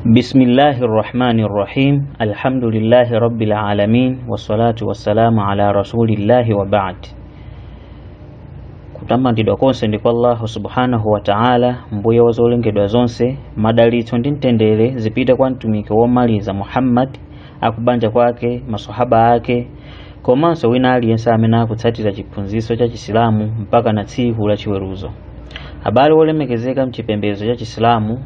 بسم الله الرحمن الرحيم الحمد لله رب العالمين والصلاة والسلام على رسول الله وبعد. Kutamandidwa konse ndi kwa Allah subhanahu wa ta'ala, mbuye wa zolengedwa zonse. Madalitso ndi mtendere zipite kwa mtumiki womaliza Muhammad, akubanja kwake, maswahaba ake, komanso wina aliyense amene akutsatira chiphunzitso cha Chisilamu mpaka na tsiku la chiweruzo. Abale olemekezeka mchipembedzo cha Chisilamu,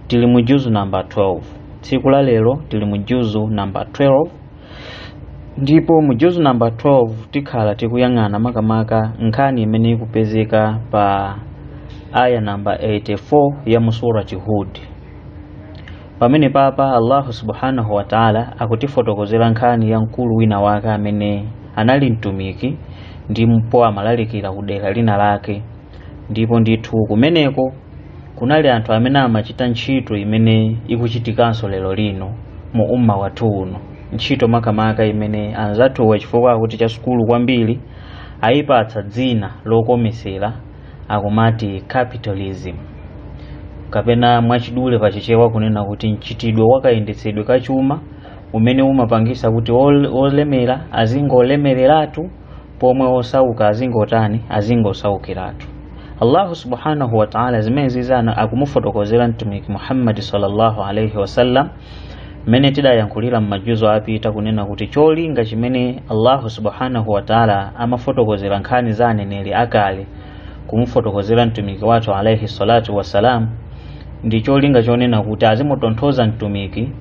tili mu juzu namba 12. Tsiku la lero tili mu juzu namba 12, ndipo mu juzu namba 12 tikhala tikuyang'ana makamaka nkhani imene ikupezeka pa aya namba 84 ya musurati Hud. Pamene papa Allah subhanahu wa ta'ala akutifotokozera nkhani ya mkulu wina wake amene anali mtumiki ndipo amalalikira kudera lina lake, ndipo ndithu kumeneko kunali anthu amene amachita ntchito imene ikuchitikanso lero lino mu umma wathu uno. Ntchito makamaka imene anzathu chifukwa kuti cha sukulu kwambiri ayipatsa dzina lokomesera akumati capitalism, kapena mwachidule pachichewa kunena kuti mchitidwe wakayendetsedwe kachuma umene umapangisa kuti olemera azingolemereratu pomwe osauka azingosaukiratu. Allah subhanahu wa ta'ala zimene zizana akumufotokozera mtumiki Muhammad sallallahu alayhi wasallam mene tidayankhulira m'majuzo apita kunena kuti cholinga chimene Allah subhanahu wa ta'ala amafotokozera nkhani za aneneri akale kumufotokozera mtumiki wathu alayhi salatu wassalam ndi cholinga chonena kuti azimutonthoza mtumiki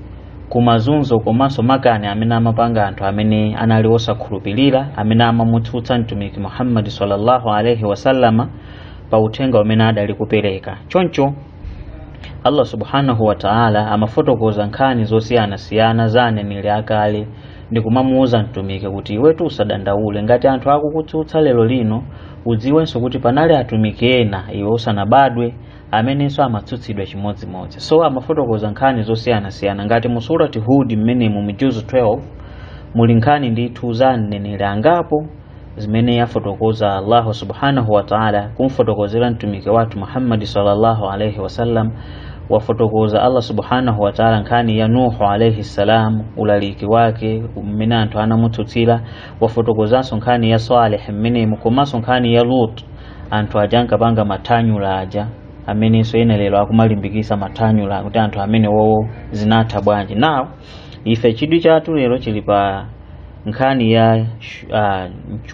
kumazunzo komanso makani amene amapanga anthu amene anali osakhulupirira, amene amamutsutsa mtumiki Muhammad sallallahu alayhi wasallama pa uthenga umene adali kupereka. Choncho Allah subhanahu wa ta'ala amafotokoza nkhani zosiyana-siyana za aneneri akale ndi kumamuuza mtumiki kuti iwetu usadandaule ngati anthu akukutsutsa lero lino, udziwenso kuti panali atumiki ena iwe usanabadwe amenenso amatsutsidwa chimodzimodzi. So amafotokoza nkhani zosiyana-siyana ngati mu surati Hud mmene mu juzu 12 muli nkhani ndithu za aneneri angapo zimene yafotokoza Allah subhanahu wa ta'ala kumfotokozera mtumiki watu Muhammad sallallahu alayhi wasallam. Wafotokoza Allah subhanahu wa ta'ala nkhani ya Nuhu alayhi salam, ulaliki wake mmene anthu anamutsutsira. Wafotokozanso nkhani ya Salih mmene mukomanso nkhani ya Lut, anthu ajanka panga mathanyula aja amenenso ena lero akumalimbikisa mathanyula kuti anthu amene wowo zinatha bwanji. Now ife chidwi chathu lero chili pa nkhani ya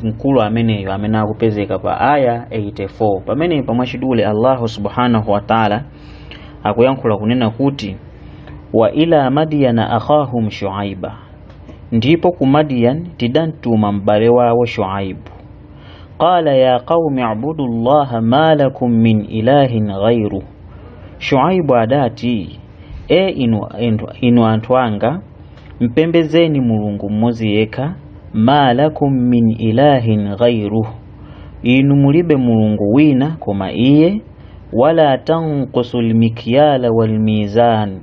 mkulu ameneyo amene akupezeka pa aya 84. Pamene pamwachidule Allah subhanahu wa ta'ala akuyankhula kunena kuti wa ila Madyana akhahum Shuaiba, ndipo ku Madian tidantuma mbale wawo Shuaibu. Qala ya qaumi abudu Allaha ma lakum min ilahin ghayru. Shuaibu adati, inu anthu anga mpembezeni Mulungu mmodzi yekha, ma lakum min ilahin ghayru, inu mulibe Mulungu wina koma iye. Wala tanqusul mikyala wal mizan,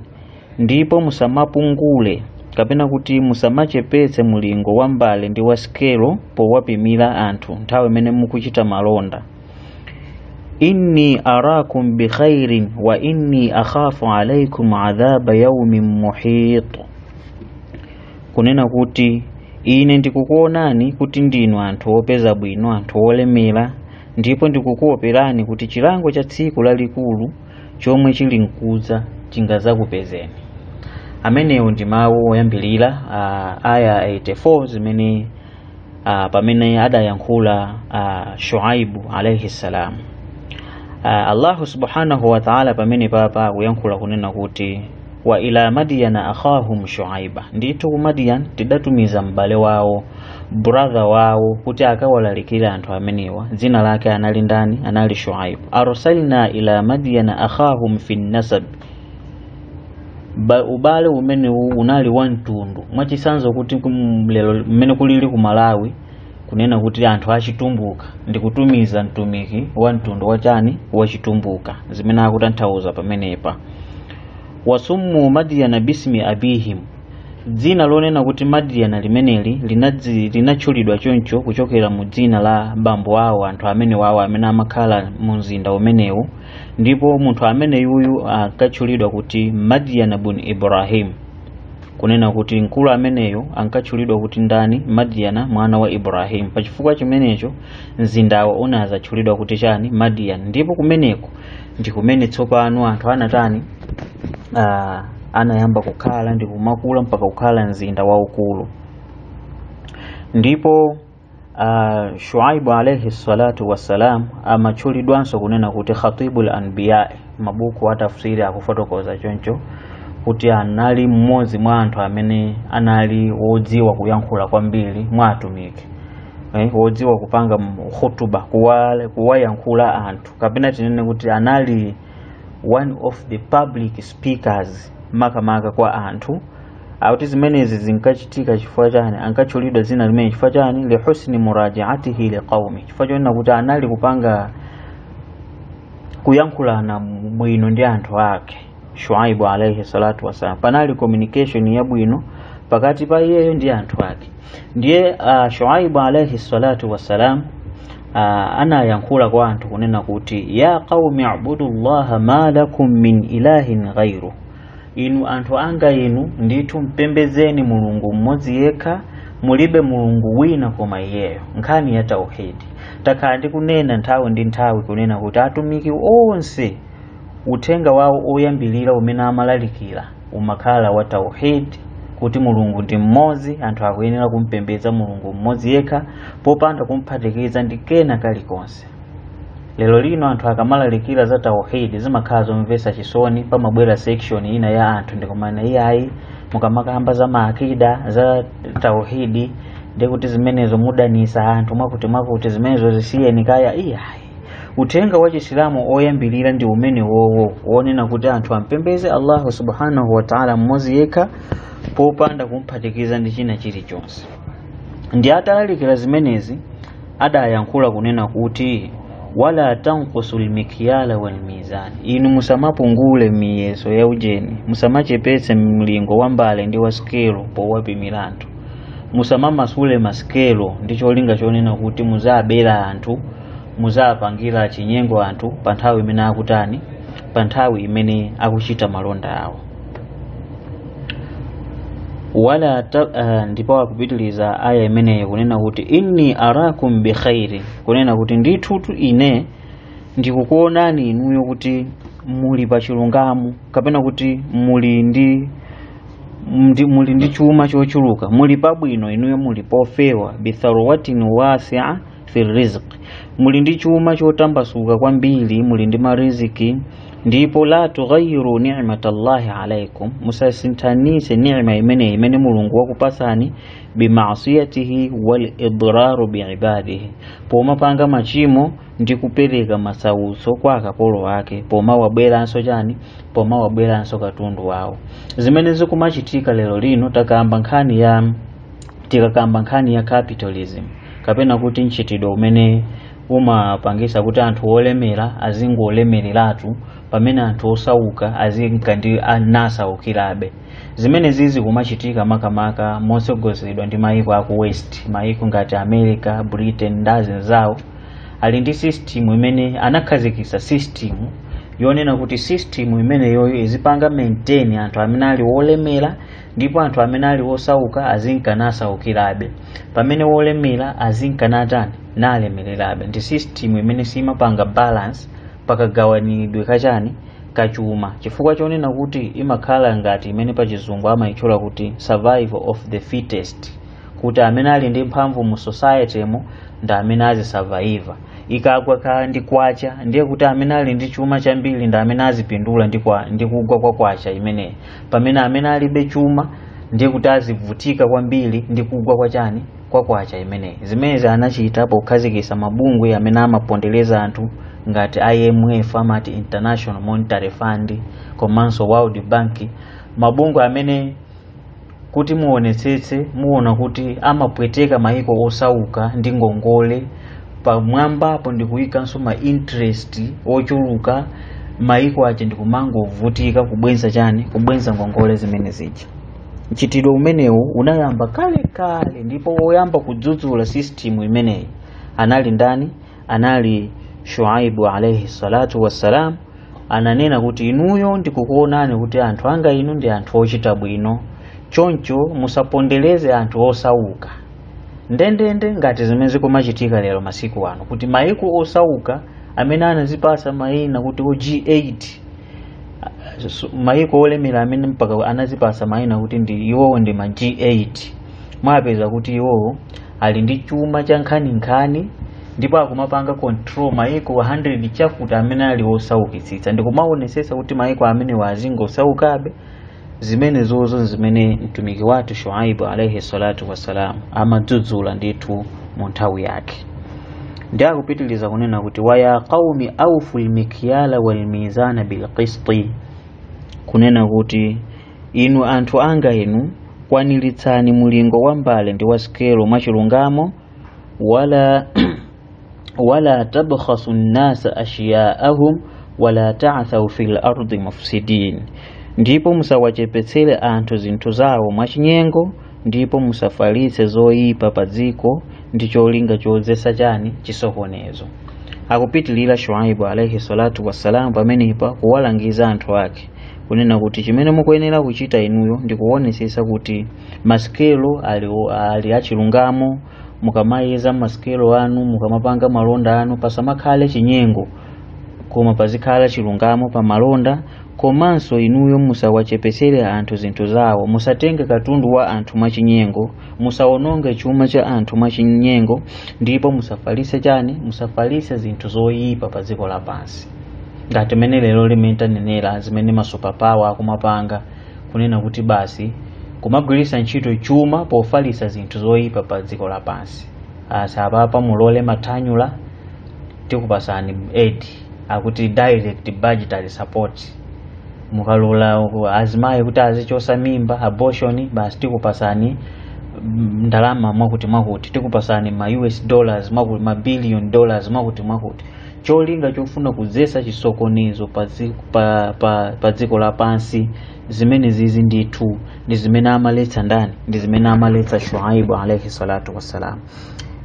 ndipo musamapungule kapena kuti musamachepetse mulingo wa mbale ndi wa skelo powapimira anthu nthawi imene mukuchita malonda. Inni arakum bi khairin wa inni akhafu alaykum adhaba yawmin muhit, kunena kuti ine ndikukuonani kuti ndinu anthu opeza bwino, anthu olemera, ndipo ndikukuoperani kuti chilango cha tsiku lalikulu chomwe chili mkuza chingazakupezeni. Amenewo ndi mawu oyambilira aya 84 zimene pamene adayankhula Shuaibu alayhi salam. Allah subhanahu wa ta'ala pamene papa akuyankhula kunena kuti wa ila Madyana akhahum Shuaiba, ndithu ku Madian tidatumiza mbale wawo, brother wawo, kuti akawalalikira anthu amenewa. Dzina lake anali ndani? Anali Shuaibu. Arsalna ila Madyana akhahum fi nasab, ubale umene unali wa mtundu mwachisanzo kuti lero mmene kulili ku Malawi kunena kuti anthu achitumbuka ndi kutumiza mtumiki wa mtundu wachani wachitumbuka, zimene akutanthauza pamenepa. Wasummu Madyana bismi abihim, dzina lonena kuti Madiana limeneli linatchulidwa choncho kuchokera mu dzina la bambo awo anthu amene wawo amene amakhala mu mzinda umenewu, ndipo munthu amene yuyu ankatchulidwa kuti Madiana bun Ibrahim, kunena kuti mkulu ameneyo ankatchulidwa kuti ndani? Madiana mwana wa Ibrahim. Pachifukwa chimenecho mzindawo unazatchulidwa kuti chani? Madiana. Ndipo kumeneko ndi kumene tsopano anthu anatani anayamba kukhala ndi kumakula mpaka kukhala mzinda waukulu. Ndipo Shuaibu alayhi salatu wassalam amatchulidwanso kunena kuti Khatibul Anbiya, mabuku atafsiri akufotokoza choncho kuti anali mmodzi mwa anthu amene anali wodziwa kuyankhula kwambiri mwa atumiki, wodziwa kupanga khutuba, kuwayankhula anthu, kapena tinene kuti anali one of the public speakers makamaka kwa anthu. Auti zimenezi zinkachitika chifukwa chani? Ankatchulidwa dzina limene chifukwa chani? Li husni murajaatihi liqaumi, chifukwa chonena kuti anali kupanga kuyankhulana bwino ndi anthu ake. Shuaibu alayhi salatu wasalam, panali communication ya bwino pakati pa iyeyo ndi anthu ake. Ndiye Shuaibu alayhi salatu wasalam anayankhula kwa anthu kunena kuti ya qaumi ibudullaha ma lakum min ilahin ghairu, inu anthu anga inu ndithu mpembezeni mulungu mmodzi yekha, mulibe mulungu wina koma iyeyo. Nkhani ya tauhidi takhala ndi kunena nthawi ndi nthawi kunena kuti atumiki onse uthenga wawo oyambilira umene amalalikira umakhala wa tauhidi, kuti mulungu ndi mmodzi, anthu akuyenera kumpembedza mulungu mmodzi yekha popanda kumphatikiza ndi kena kalikonse. Lero lino anthu akamalalikira za tauhidi zimakhala zomvetsa chisoni, pamabwera section ina ya anthu ndikumana iyayi mukamakamba za maakida za tauhidi ndi kuti zimenezo mudanisa anthu mwakuti zimenezo zisiyeni kaya. Iyayi, uthenga wa Chisilamu oyambilira ndi umene wowo wonena kuti anthu ampembeze Allah subhanahu wa ta'ala mmodzi yekha popanda kumphatikiza ndi china chilichonse. Ndi atalalikira zimenezi adayankhula kunena kuti wala tanqusul mikyala wal mizan, inu musamapungule miyeso ya ujeni, musamachepetse mlingo wa mbale ndi wa skelo powapimira anthu, musamamasule maskelo ndi cholinga chonena kuti muzabera anthu, muzapangira chinyengo anthu pa nthawi imene akutani, pa nthawi imene akuchita malonda awo. Wala ndipo akupitiliza aya imene kunena kuti inni arakum bi khairi, kunena kuti ndithu ine ndikukuonani inuyo kuti muli pa chilungamo, kapena kuti muli ndi chuma chochuluka, muli pabwino inuyo, muli pofewa, bi tharwatin wasi'a fi rizq, muli ndi chuma chotambasuka kwambiri, muli ndi mariziki. Ndipo la tughayyiru ni'matallahi alaykum, musasinthanise ni'ma imene mulungu wakupasani bi ma'siyatihi wal idraru bi ibadihi, pomapanga machimo ndi kupereka masautso kwa akapolo wake, pomawabweranso chani? Pomawabweranso katundu wawo. Zimene zikumachitika lero lino tikakamba nkhani ya capitalism, kapena kuti nchitidwe umene umapangisa kuti anthu olemera azingolemereratu pamene anthu osauka azinka ndi anasaukirabe. Zimene zizi kumachitika makamaka mosogozedwa ndi maiko aku West, maiko ngati America, Britain ndazi zawo ali ndi system imene anakhazikisa system yonena kuti system imene yoyo izipanga maintain anthu amene ali olemera ndipo anthu amene ali osauka azinka nasaukirabe, pamene olemera azinka natani nalemererabe. Ndi system imene simapanga balance pakagawanidwe kachani kachuma, chifukwa chonena kuti imakhala ngati imene pa chizungu amayitchula kuti survival of the fittest, kuti amene ali ndi mphamvu mu society mo ndi amene azisurvive. Ikagwa kaya ndi kwacha ndiye kuti amene ali ndi chuma chambiri ndi amene azipindula ndi kugwa kwa kwacha imeneyi, pamene amene alibe chuma ndiye kuti azivutika kwambiri ndi kugwa kwa chani kwa kwacha imeneyi. Zimene anachita pokhazikisa mabungwe amene amapondereza anthu ngati IMF, amati International Monetary Fund, komanso World Bank, mabungwe amene kuti muonetsetse muona kuti amapweteka maiko osauka ndi ngongole, pamwamba apo ndikuyikanso ma interest ochuluka, maiko ache ndikumangovutika kubwenza chani, kubwenza ngongole zimene zija. mchitidwe umenewu unayamba kale ndipo woyamba kudzudzula system imeneyi anali ndani? Anali Shuaibu alayhi salatu wassalam. Ananena kuti inuyo ndikukuonani kuti anthu anga inu ndi anthu ochita bwino, choncho musapondeleze anthu osauka. Ndendende ngati zimene zikumachitika lero masiku ano, kuti maiko osauka amene anazipasa mayina kuti G8, maiko olemera amene mpaka anazipasa mayina kuti ndi iwowo ndi ma G8, mwapeza kuti iwowo ali ndi chuma cha nkhani ndipo akumapanga control maiko 100 chakuta amene ali osaukitsitsa. Ndikumaonesesa kuti maiko amene wazinga osaukabe. Zimene zozo zimene mtumiki wathu Shuaibu alayhi salatu wassalam amadzudzula ndithu mu nthawi yake. Ndi akupitiliza kunena kuti wa ya qaumi awfu al-mikyala wal mizana bil qisti, kunena kuti inu anthu anga inu kwanilitsani mulingo wa mbale ndi wa skelo mwachilungamo, wala tabkhasu an-nasa ashya'ahum wala ta'thaw fil ardi mufsidin, ndipo musawachepetsere anthu zinthu zawo mwachinyengo, ndipo musafalitse zoyipa pa dziko ndi cholinga chodzesa chani? Chisokonezo. Akupitilira Shuaibu alayhi salatu wassalam pamenepa kuwalangiza anthu ake kunena kuti chimene mukuyenera kuchita inuyo ndi kuonesesa kuti maskelo ali achilungamo. Mukamayeza maskelo anu, mukamapanga malonda anu, pasamakhale chinyengo koma pazikhala chilungamo pa malonda. Komanso inuyo musawachepesere anthu zinthu zawo, musatenge katundu wa anthu mwachinyengo, musawononge chuma cha anthu mwachinyengo, ndipo musafalise chani? Musafalise zinthu zoyipa pa dziko lapansi. Ngati mene lero limentanenera zimene masuperpower akumapanga kunena kuti basi kumagwirisa ntchito chuma pofalisa zinthu zoyipa pa dziko lapansi. Asapapa mulole mathanyula tikupasani aid, akuti direct budgetary support. Mukalola azimayi kuti azichosa mimba, abortion, basi tikupasani ndalama mwakuti tikupasani ma US dollars mwakuti, ma billion dollars mwakuti. Cholinga chofuna kudzesa chisokonezo pa dziko lapansi. Zimene zizi ndithu ndi zimene amaletsa ndani? Ndi zimene amaletsa Shuaibu alayhi salatu wassalam.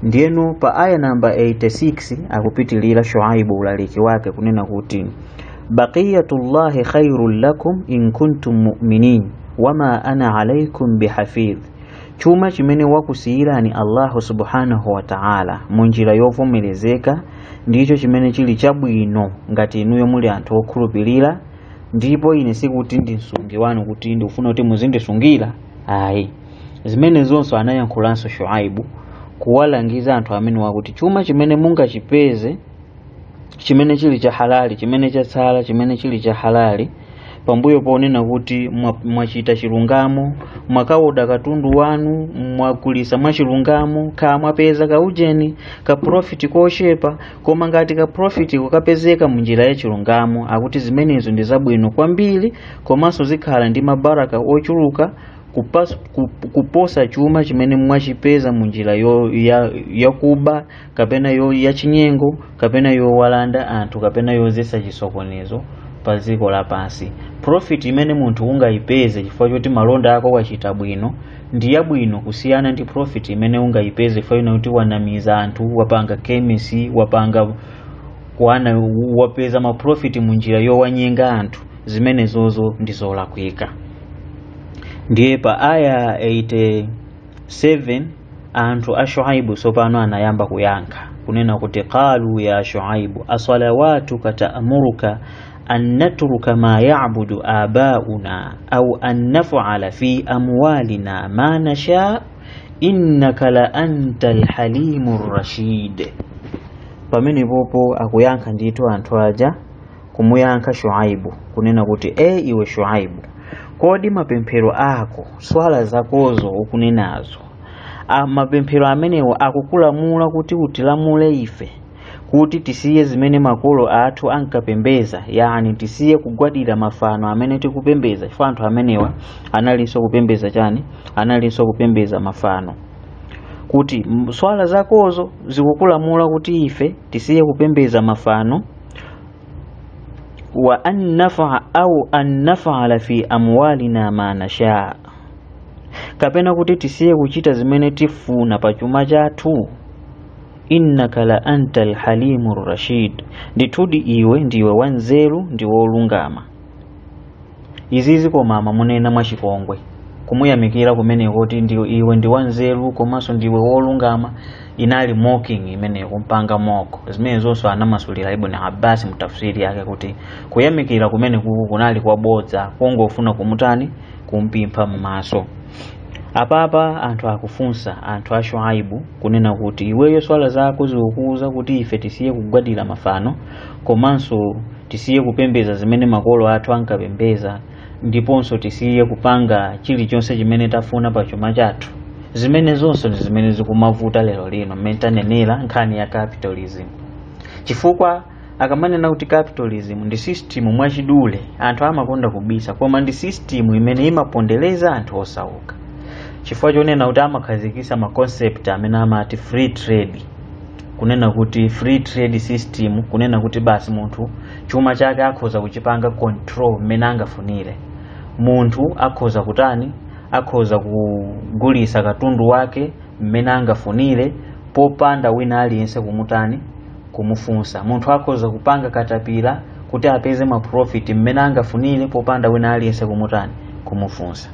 Ndiyeno pa aya namba 86 akupitilira Shuaibu ulaliki wake kunena kuti baqiyatullahi khairul lakum in kuntum mu'minin wama ana alaykum bihafidh, chuma chimene wakusiyirani Allah subhanahu wa ta'ala munjira yovomerezeka ndicho chimene chili chabwino ngati inuyo muli anthu okhulupirira, ndipo ine sikuti ndi msungi wanu kuti ndikufuna kuti muzindisungira. Ayi, zimene zonso anayankhulanso Shuaibu kuwalangiza anthu amene wakuti chuma chimene mungachipeze chimene chili cha halali, chimene chatsala, chimene chili cha halali, pambuyo ponena kuti mwachita chilungamo, mwakaoda katundu wanu, mwakulisa mwachilungamo, ka mwapeza kaujeni ka profit koshepa, koma ngati ka profit kukapezeka munjira ya chilungamo, akuti zimenezo ndi zabwino kwambiri, komanso zikhala ndi mabaraka ochuluka kuposa chuma chimene mwachipeza munjira yakuba, kapena ya chinyengo, kapena yowalanda anthu, kapena yozesa chisokonezo pa dziko lapansi. Profit imene munthu ungayipeze chifukwa choti malonda ako wachita bwino ndi yabwino kusiyana ndi profit imene ungayipeze chifukwa kuti wanamiza anthu, wapanga chemistry, wapeza ma profit munjira yowanyenga anthu. Zimene zozo ndi zolakwika. Ndiye pa aya 87 anthu a Shuaibu sopano anayamba kuyankha kunena kuti qalu ya Shuaibu asalawatuka ta'muruka an natruka ma ya'budu abauna au an naf'ala fi amwalina ma nasha innaka la antal halimur rashid. Pamene popo akuyankha ndithu anthu aja kumuyankha Shuaibu kunena kuti iwe Shuaibu, kodi mapemphero ako, swala zakozo ukunenazo, mapemphero amenewo akukulamula kuti utilamule ife kuti tisiye zimene makolo athu ankapembeza, yani tisiye kugwadira mafano amene tikupembeza, chifukwa anthu amenewa analinso kupembeza chani? Analinso kupembeza mafano. Kuti swala zakozo zikukulamula kuti ife tisiye kupembeza mafano, wa an naf'a au an naf'ala fi amwalina ma nasha, kapena kuti tisiye kuchita zimene tifuna pa chuma chathu. Innaka la antal halimur rashid, ndithudi iwe ndiwe wanzeru ndiwe olungama. Izizi koma munena mwachipongwe kumuyamikira kumene kuti iwe ndi wanzeru komanso ndiwe wolungama, inali mocking imene kumpanga moko. Zimene zonso anamasulira Ibn Abbas mutafsiri yake kuti kuyamikira kumene kunali kwabodza kungofuna kumutani kumpimpa mumaso. Apapa anthu akufunsa anthu a Shuaibu kunena kuti iweyo swala zako zikukuza kuti ife tisiye kugwadira mafano komanso tisiye kupembeza zimene makolo athu ankapembeza, ndiponso tisiye kupanga chilichonse chimene tafuna pa chuma chathu. Zimene zonso ndi zimene zikumavuta lero lino mmene tanenera nkhani ya capitalism. Chifukwa akamanena kuti capitalism ndi system mwachidule anthu amakonda kubisa, koma ndi system imene imapondereza anthu osauka. Chifukwa chonena kuti amakhazikisa ma concept amene amati free trade. Kunena kuti free trade system kunena kuti basi munthu chuma chake akhoza kuchipanga control mmene angafunire. Munthu akhoza kutani, akhoza kugulisa katundu wake mmene angafunire popanda wina aliyense kumutani kumufunsa. Munthu akhoza kupanga katapila kuti apeze ma profit mmene angafunire popanda wina aliyense kumutani kumufunsa.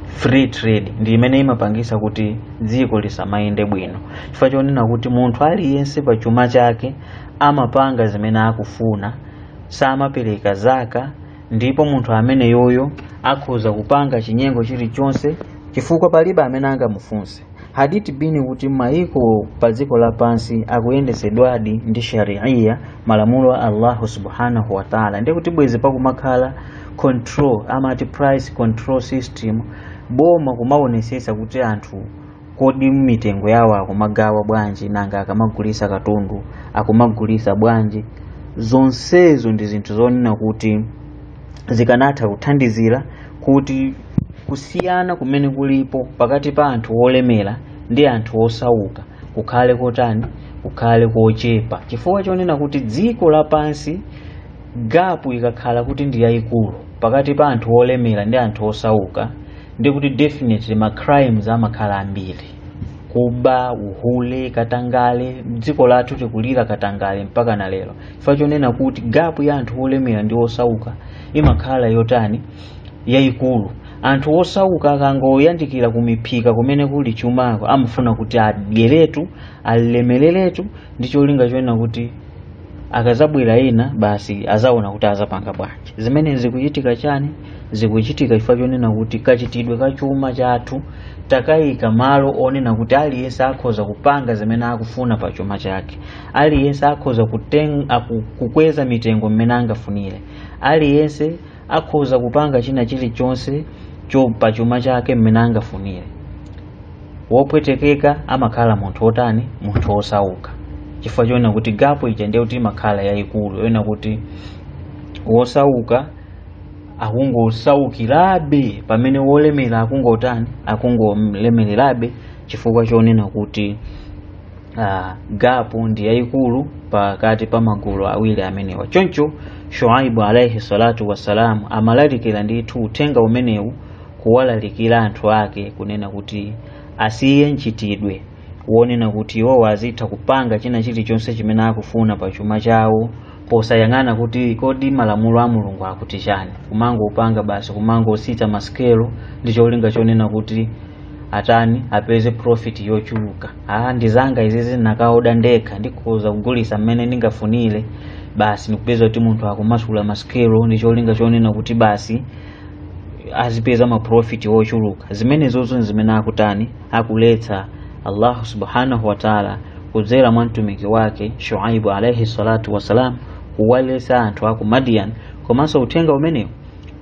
Free trade ndi imene imapangisa kuti dziko lisamayende bwino. Chifukwa chonena kuti munthu aliyense pa chuma chake amapanga zimene akufuna, samapereka zaka, ndipo munthu amene yoyo akhoza kupanga chinyengo chilichonse chifukwa palibe amene angamufunse. Hadithi bini kuti maiko pa dziko lapansi akuyendesedwadi ndi sharia, malamulo a Allah subhanahu wa ta'ala. Ndi kuti bwezi pakumakhala control amati price control system, boma kumaonesesa kuti anthu kodi mitengo yawo akumagawa bwanji, nanga akamagulisa katundu akumagulisa bwanji. Zonsezo ndi zinthu zonena kuti zikanatha kuthandizira kuti kusiyana kumene kulipo pakati pa anthu olemera ndi anthu osauka kukhale kotani, kukhale kochepa. Chifukwa chonena kuti dziko lapansi gapu ikakhala kuti ndi yayikulu pakati pa anthu olemera ndi anthu osauka, ndi kuti definitely ma crimes amakhala ambiri. Kuba, uhule, katangale, dziko lathu tikulira katangale mpaka na lero. Chifukwa chonena kuti gapu ya anthu olemera ndi osauka imakhala yotani, yayikulu. Anthu osauka akangoyandikira kumiphika kumene kuli chumako amafuna kuti ageretu, alemeleletu, ndi cholinga chonena kuti akazabwera ina basi azaona kuti azapanga bwanji. Zimene zikuchitika chani? Zikuchitika chifukwa chonena kuti kachitidwe ka chuma chathu takayika malo onena kuti aliyense akhoza kupanga zimene akufuna pa chuma chake. Aliyense akhoza kukweza mitengo mmene angafunire. Aliyense akhoza kupanga china chilichonse pa chuma chake mmene angafunire. Wopwetekeka amakhala munthu otani, munthu osauka. Chifukwa chonena kuti gapo ija ndiye kuti imakhala yayikulu, yonena kuti wosauka akungosaukirabe pamene wolemera akungotani, akungolemererabe. Chifukwa chonena kuti gapo ndi yayikulu pakati pa magulu awiri amenewa. Choncho Shuaibu alayhi salatu wassalam amalalikira ndithu uthenga umenewu kuwalalikira anthu ake kunena kuti asiye nchitidwe wonena kuti iwo azitha kupanga china chilichonse chimene akufuna pa chuma chawo posayang'ana kuti kodi malamulo a Mulungu akuti chani. Kumango upanga basi, kumango usita maskelo ndi cholinga chonena kuti atani apeze profit yochuluka. Ndizanga izizi nakaoda ndekha ndikhoza kugulisa mmene ndingafunire, basi nikupeza kuti munthu akumasula maskelo ndi cholinga chonena kuti basi azipeza ma profit yochuluka. Zimene zozo zimene akutani akuletsa Allah subhanahu wa ta'ala kudzera mwa mtumiki wake Shuaibu alayhi salatu wasalam kuwalesa anthu aku Madian. Komanso uthenga umenewu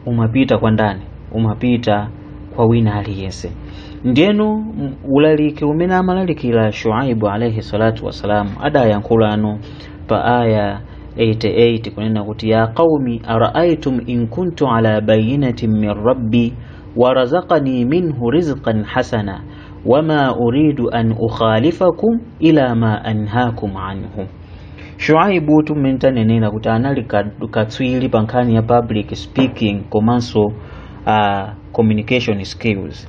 umapita kwa ndani, umapita kwa wina aliyense. Ndiyeno ulaliki umene amalalikira Shuaibu alayhi salatu wasalam adayankhula ano pa aya 88 kunena kuti ya qaumi araaitum in kuntu ala bayinatin min rabbi wa razaqani minhu rizqan hasana wama uridu an ukhalifakum ila ma anhaakum anhu. Shuaibu tumentanenera kuti anali katswiri pa nkhani ya public speaking komanso communication skills.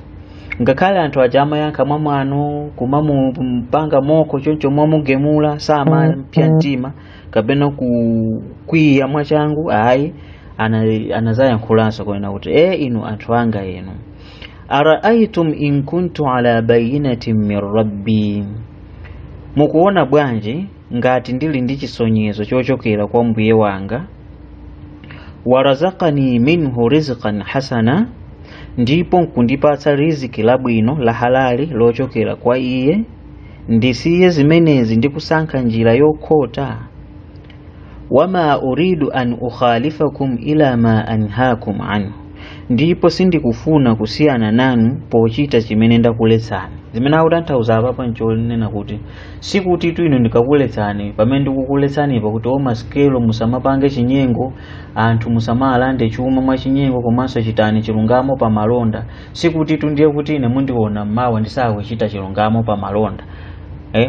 ngakhale anthu ajama yankha mwamwano kumampanga moko choncho mwamugemula sama mpya mtima kapena kukwiya mwachangu ayi anazayankhulanso kunena kuti inu anthu anga inu araaitum in kuntu ala bayinatin min rabbi, mukuona bwanji ngati ndili ndi chisonyezo chochokera kwa mbuye wanga, warazaqani minhu rizqan hasana, ndipo nkundipatsa riziki labwino la halali lochokera kwa iye, ndisiye zimenezi ndikusankha njira yokhota. Wama uridu an ukhalifakum ila ma anhaakum anhu, ndipo sindikufuna kusiyana nanu pochita chimene ndakuletsani. Zimene akutanthauza apa nchonena kuti sikuti inu ndikakuletsani pamene ndikukuletsani pakuti maskelo musamapange chinyengo, anthu musamalande chuma mwa chinyengo, komanso chitani chilungamo pa malonda. Sikuti ndiye kuti ine mundiona mawa ndisakuchita chilungamo pa malonda.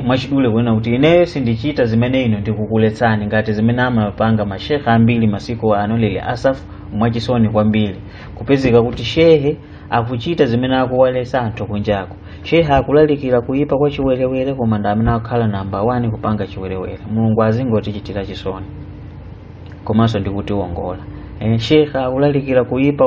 Mwachidule kuona kuti ine sindichita zimene inu ndikukuletsani, ngati zimene amapanga mashekha ambiri masiku ano lili asaf mwachisoni kwambiri kupezeka kuti shehe akuchita zimene akuwaletsa anthu kunjako. Shehe akulalikira kuipa kwa chiwerewere koma ndamene akhala namba 1 kupanga chiwerewere. Mulungu azingotichitira chisoni komanso ndikuti wongola. Shehe akulalikira kuipa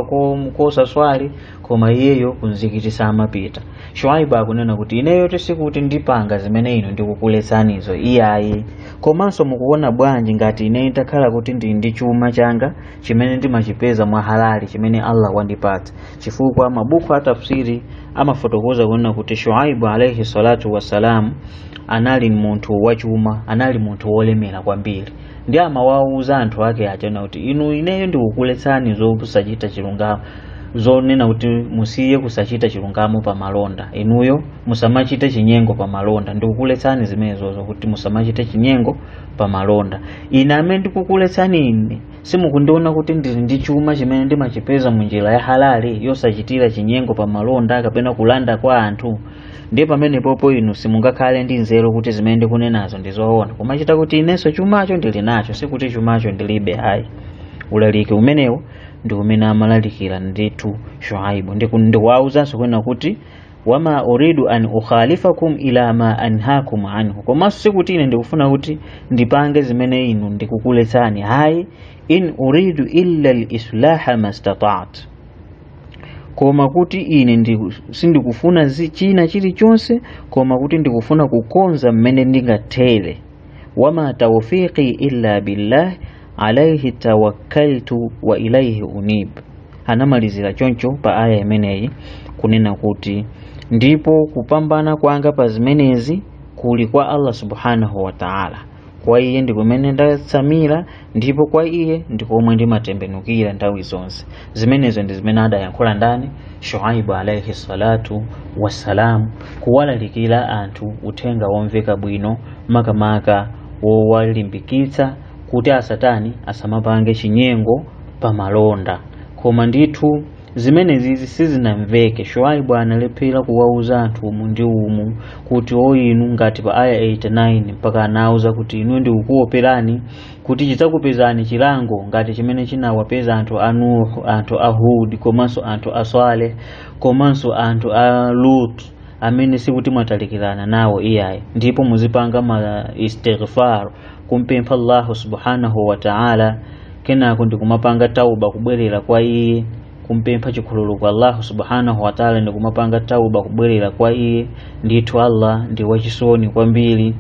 kosa swali koma iyeyo kunzikitisa amapita. Shuaibu akunena kuti ineyo tisikuti ndipanga zimene inu ndikukuletsanizo iyayi, komanso mukuona bwanji ngati ine ndakhala kuti ndi chuma changa chimene ndimachipeza mwa halali chimene Allah wandipatsa. Chifukwa mabuku a tafsiri amafotokoza kunena kuti Shuaibu alayhi salatu wassalam anali munthu wachuma, anali munthu wolemera kwambiri. Ndi amawauza anthu ake achana kuti ineyo ndikukuletsani zosachita chilungamo, zonena kuti musiye kusachita chilungamo pa malonda, inuyo musamachite chinyengo pa malonda. Ndikukuletsani zimenezo kuti musamachite chinyengo pa malonda. Ine amene ndikukuletsani ine simukundiona kuti ndili ndi chuma chimene ndimachipeza munjira ya halali yosachitira chinyengo pa malonda kapena kulanda kwa anthu. Ndiye pamene popo inu simungakhale ndi nzeru kuti zimene ndikunenazo ndizoona, kumachita kuti inenso chumacho ndili nacho, sikuti chumacho ndilibe. Hayi, ulaliki umenewo ndi umene amalalikira ndithu Shuaibu. Ndikuwauzanso kwena kuti wama uridu an ukhalifakum ila ma anhaakum anhu, komanso sikuti ine ndikufuna kuti ndipange zimene inu ndikukuletsani. Hayi, in uridu illa al-islaha mastata'at, koma kuti ine sindikufuna china chilichonse koma kuti ndikufuna kukonza mmene ndingathere. Wama tawfiqi illa billah alayhi tawakkaltu wa ilayhi unib. Anamalizira choncho pa aya imeneyi kunena kuti ndipo kupambana kwanga pa zimenezi kuli kwa Allah subhanahu wa ta'ala, kwa iye ndikumene ndatsamira, ndipo kwa iye ndikomwe ndimatembenukira nthawi zonse. Zimenezo ndi zimene adayankhula ndani Shuaibu alayhi salatu wassalam, kuwalalikira anthu uthenga womveka bwino, makamaka wowalimbikitsa kuti asatani asamapange chinyengo pa malonda. Koma ndithu zimenezi sizinamveke. Shuaibu analephera kuwauza anthu umu ndi umu kuti inu ngati pa aya 89 mpaka anauza kuti inu ndikukuoperani kuti chidzakupezani chilango ngati chimene chinawapeza anthu a Nuhu, anthu a Hud, komanso anthu a Saleh, komanso anthu a Lut amene sikuti mwatalikirana nawo iyayi. Ndipo muzipanga ma istighfar kumpempha Allah subhanahu wa ta'ala, kenako ndikumapanga tauba kubwerera kwa iye, kumpempha chikhululuko kwa Allah subhanahu wa ta'ala, ndikumapanga tauba kubwerera kwa iye. Ndithu Allah ndi wachisoni kwambiri.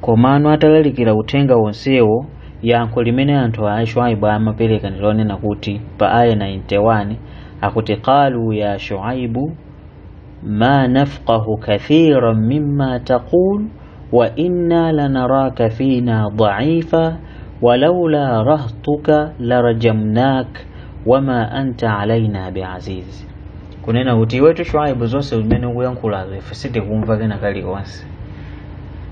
Komano atalalikira uthenga wonsewo, yankho limene anthu a Shuaibu amapereka ndilonena kuti pa aya 91 akuti qalu ya Shuaibu ma nafqahu kathiran mimma taqul wa inna lanaraka fina dha'ifa walaula rahtuka larajamnak wama anta alaina biaziz. Kunena kuti wetu Shuaibu zonse zimene ukuyankhulazo ife sitikumva kena kalikonse.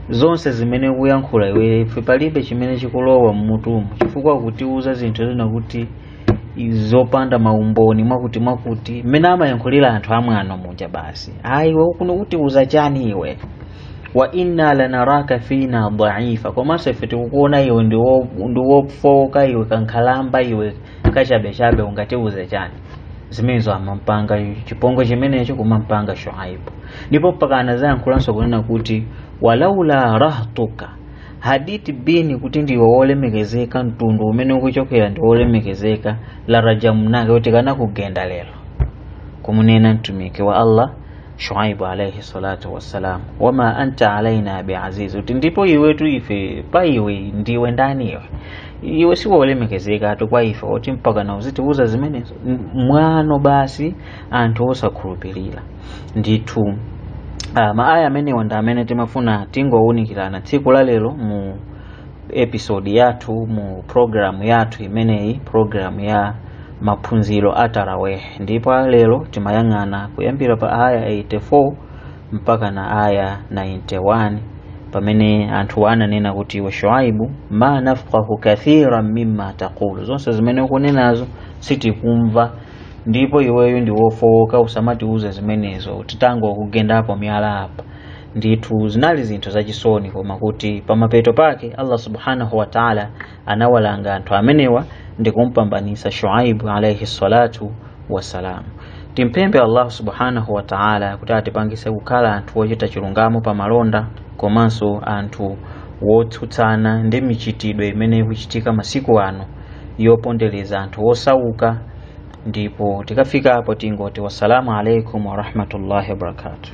Zonse zimene ukuyankhula ife palibe chimene chikulowa mmutumu, chifukwa kutiuza zinthu zina kuti zopanda maumboni mwakuti mmene amayankhulira anthu amwano muja basi. Ayi wewe kuno kuti uza chani iwe? Wa inna lanaraka fina dha'ifa, komanso ife tikukuona iwe ndi wofoka, iwe kankhalamba, iwe kachabe ungatiuze chani? zimenezo amampanga chipongwe chimenecho kumampanga Shuaibu. Ndipo mpaka anazayankhulanso kunena kuti walaula rahtuka, haditi bini kuti ndiwe wolemekezeka, mtundu umene ukuchokera ndi wolemekezeka, la rajamnaka, kuti kana kugenda lero. Kumunena mtumiki wa Allah Shuaibu alayhi salatu wassalam, wama anta alaina biaziz, kuti ndipo iwetu ife pa iwe ndiwe ndani iwe si wolemekezeka atu kwa ife oti mpaka na uzitiuza zimenezo mwano basi anthu osakhulupirira. Ndithu maaya amene wanda amene timafuna tingowunikirana tsiku la lero mu episode yathu, mu program yathu imeneyi, program ya maphunziro a tarawih. Ndipo lero timayang'ana kuyambira pa aya 84 mpaka na aya 91, pamene anthu ananena kuti wa Shuaibu ma nafqahu kathiran mimma taqulu, zonse zimene ukunenazo sitikumva, ndipo iweyo ndi wofowoka usamatiuza zimenezo titango kugendapo miyala apa. Ndithu zinali zinthu zachisoni, koma kuti pamapeto pake Allah subhanahu wa ta'ala anawalanga anthu amenewa ndi kumpambanisa Shuaibu alayhi salatu wassalam. Timpembe Allah subhanahu wa ta'ala kuti atipangise kukhala anthu ochita chilungamo pa malonda, komanso anthu wotsutsana ndi michitidwe imene ikuchitika masiku ano yopondereza anthu osauka. Ndipo tikafika hapo tingoti wassalamu alaikum wa rahmatullahi wa barakatuh.